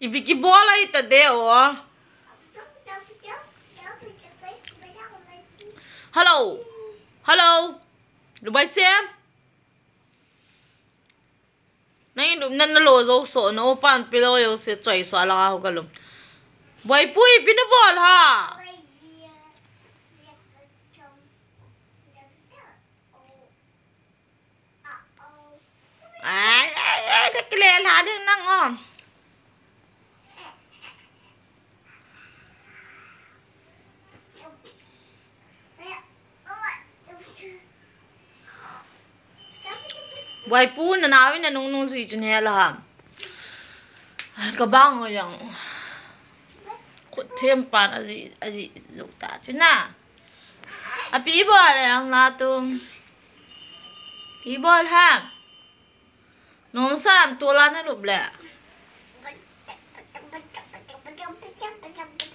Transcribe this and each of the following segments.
Ibiki bola ita deo. Hello. Hello. Dubai xem. Nãy đụng nên nó lồ dấu sổ nó pan pilo yo se choi xóa la ho galum. Boy pui pin ball ha. Cái lẹ là đừng năng on. Boy pu na nawi na nung si chune la. Ka bang ho yang. Khut thêm pan aji dục ta chuna. Api ball yang la tu. Pi ball ha. Nôm sam tua lan nó lụp lẹ.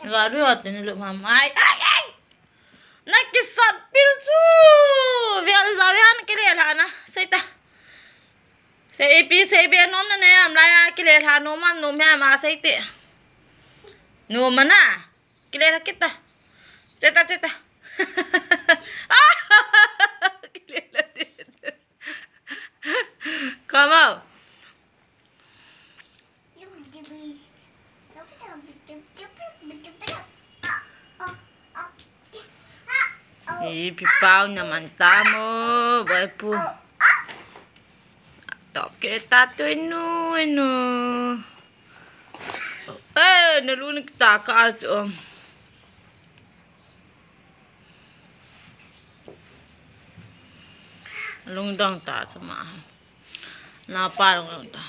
Gà rượt thì nó lụp hàm ai. Nó cái sọt pil chú. Vì là giáo viên cái lẹ là nè. Xây ta. Xây epi xây bê nôm nè nè. Lại cái lẹ là nôm hàm nôm hàm mà xây tị. Nôm mà nà. Cái lẹ là kết ta. Chết ta chết ta. Cái lẹ là chết. Come out. Pipau naman tamo, boy po. Top kita tu inu. Nalunig kita ka ato. Lungdang ta sama. Na parang ta.